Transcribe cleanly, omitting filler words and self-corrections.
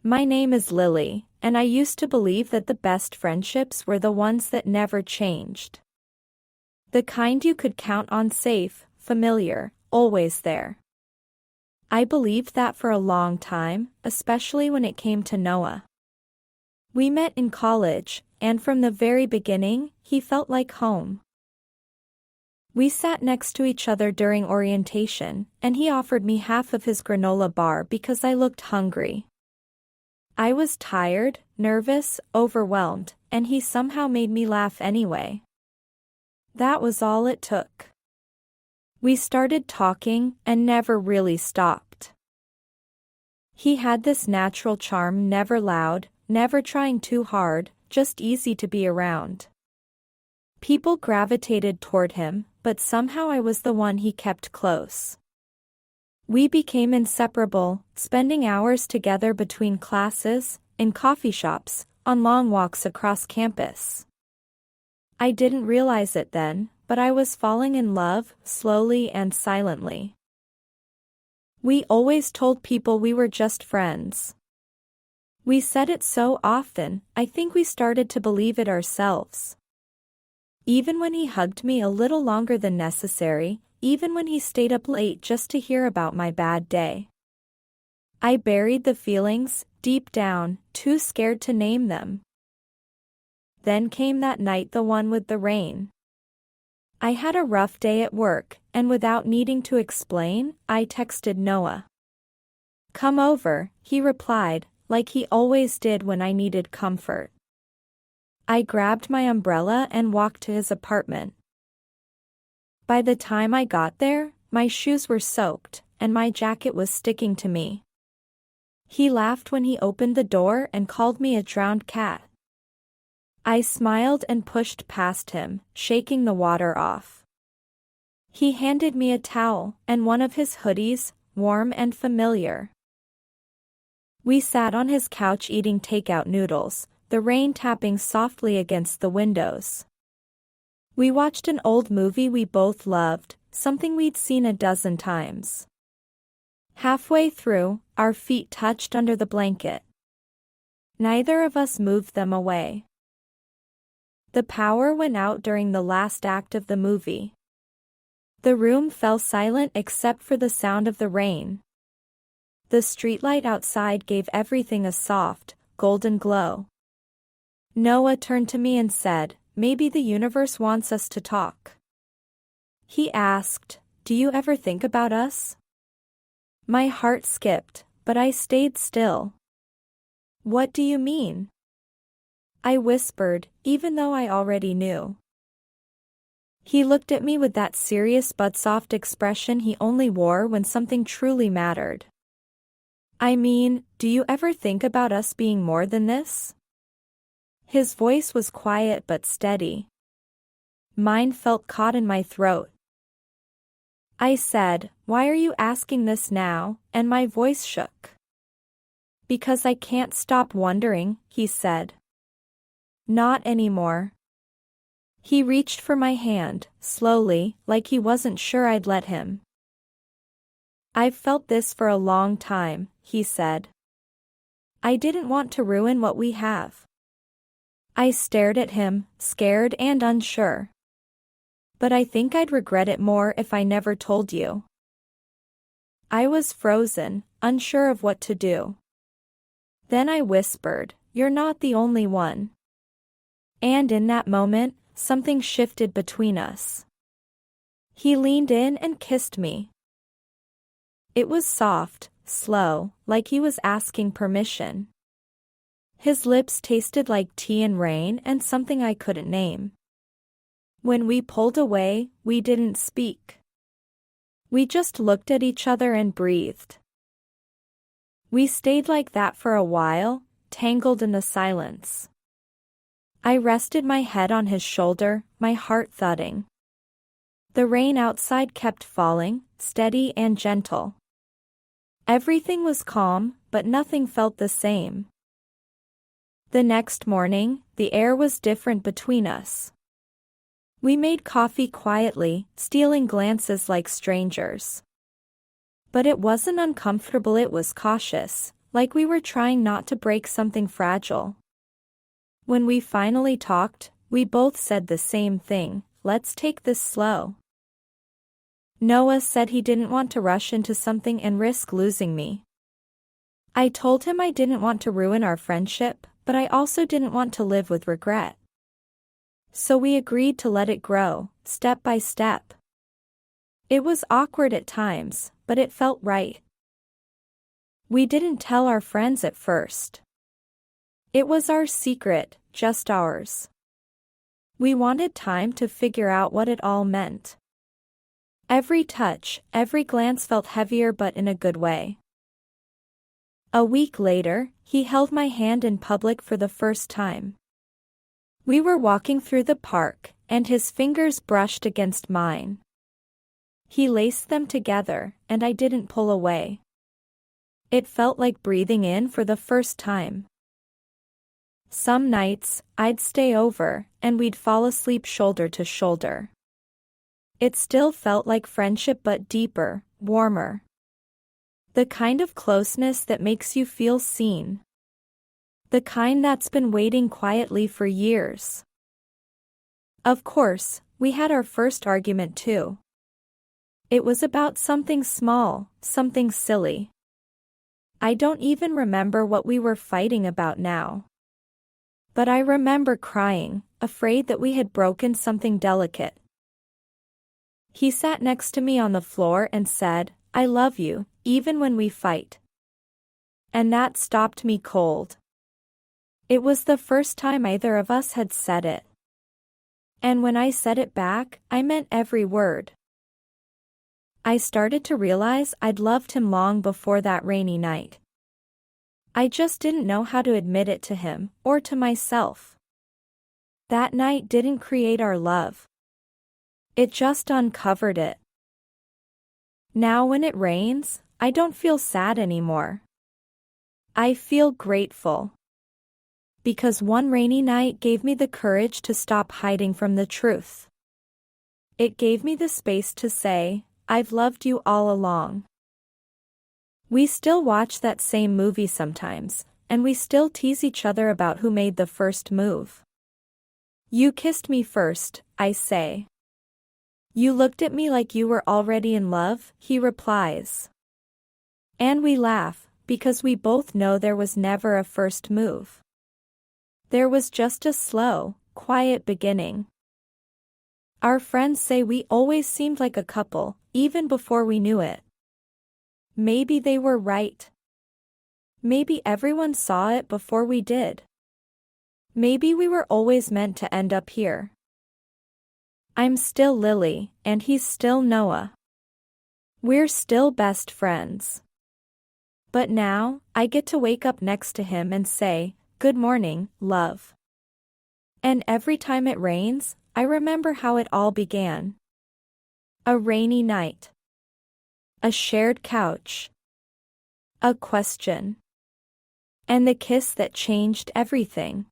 My name is Lily, and I used to believe that the best friendships were the ones that never changed. The kind you could count on, safe, familiar, always there. I believed that for a long time, especially when it came to Noah. We met in college, and from the very beginning, he felt like home. We sat next to each other during orientation, and he offered me half of his granola bar because I looked hungry. I was tired, nervous, overwhelmed, and he somehow made me laugh anyway. That was all it took. We started talking and never really stopped. He had this natural charm, never loud, never trying too hard, just easy to be around. People gravitated toward him, but somehow I was the one he kept close. We became inseparable, spending hours together between classes, in coffee shops, on long walks across campus. I didn't realize it then, but I was falling in love, slowly and silently. We always told people we were just friends. We said it so often, I think we started to believe it ourselves. Even when he hugged me a little longer than necessary, even when he stayed up late just to hear about my bad day. I buried the feelings, deep down, too scared to name them. Then came that night, the one with the rain. I had a rough day at work, and without needing to explain, I texted Noah. "Come over," he replied, like he always did when I needed comfort. I grabbed my umbrella and walked to his apartment. By the time I got there, my shoes were soaked, and my jacket was sticking to me. He laughed when he opened the door and called me a drowned cat. I smiled and pushed past him, shaking the water off. He handed me a towel and one of his hoodies, warm and familiar. We sat on his couch eating takeout noodles, the rain tapping softly against the windows. We watched an old movie we both loved, something we'd seen a dozen times. Halfway through, our feet touched under the blanket. Neither of us moved them away. The power went out during the last act of the movie. The room fell silent except for the sound of the rain. The streetlight outside gave everything a soft, golden glow. Noah turned to me and said, "Maybe the universe wants us to talk." He asked, "Do you ever think about us?" My heart skipped, but I stayed still. "What do you mean?" I whispered, even though I already knew. He looked at me with that serious but soft expression he only wore when something truly mattered. "I mean, do you ever think about us being more than this?" His voice was quiet but steady. Mine felt caught in my throat. I said, "Why are you asking this now?" and my voice shook. "Because I can't stop wondering," he said. "Not anymore." He reached for my hand, slowly, like he wasn't sure I'd let him. "I've felt this for a long time," he said. "I didn't want to ruin what we have." I stared at him, scared and unsure. "But I think I'd regret it more if I never told you." I was frozen, unsure of what to do. Then I whispered, "You're not the only one." And in that moment, something shifted between us. He leaned in and kissed me. It was soft, slow, like he was asking permission. His lips tasted like tea and rain and something I couldn't name. When we pulled away, we didn't speak. We just looked at each other and breathed. We stayed like that for a while, tangled in the silence. I rested my head on his shoulder, my heart thudding. The rain outside kept falling, steady and gentle. Everything was calm, but nothing felt the same. The next morning, the air was different between us. We made coffee quietly, stealing glances like strangers. But it wasn't uncomfortable, it was cautious, like we were trying not to break something fragile. When we finally talked, we both said the same thing: let's take this slow. Noah said he didn't want to rush into something and risk losing me. I told him I didn't want to ruin our friendship, but I also didn't want to live with regret. So we agreed to let it grow, step by step. It was awkward at times, but it felt right. We didn't tell our friends at first. It was our secret, just ours. We wanted time to figure out what it all meant. Every touch, every glance felt heavier, but in a good way. A week later, he held my hand in public for the first time. We were walking through the park, and his fingers brushed against mine. He laced them together, and I didn't pull away. It felt like breathing in for the first time. Some nights, I'd stay over, and we'd fall asleep shoulder to shoulder. It still felt like friendship, but deeper, warmer. The kind of closeness that makes you feel seen. The kind that's been waiting quietly for years. Of course, we had our first argument too. It was about something small, something silly. I don't even remember what we were fighting about now. But I remember crying, afraid that we had broken something delicate. He sat next to me on the floor and said, "I love you, even when we fight." And that stopped me cold. It was the first time either of us had said it. And when I said it back, I meant every word. I started to realize I'd loved him long before that rainy night. I just didn't know how to admit it to him, or to myself. That night didn't create our love. It just uncovered it. Now when it rains, I don't feel sad anymore. I feel grateful. Because one rainy night gave me the courage to stop hiding from the truth. It gave me the space to say, "I've loved you all along." We still watch that same movie sometimes, and we still tease each other about who made the first move. "You kissed me first," I say. "You looked at me like you were already in love," he replies. And we laugh, because we both know there was never a first move. There was just a slow, quiet beginning. Our friends say we always seemed like a couple, even before we knew it. Maybe they were right. Maybe everyone saw it before we did. Maybe we were always meant to end up here. I'm still Lily, and he's still Noah. We're still best friends. But now, I get to wake up next to him and say, "Good morning, love." And every time it rains, I remember how it all began. A rainy night. A shared couch. A question. And the kiss that changed everything.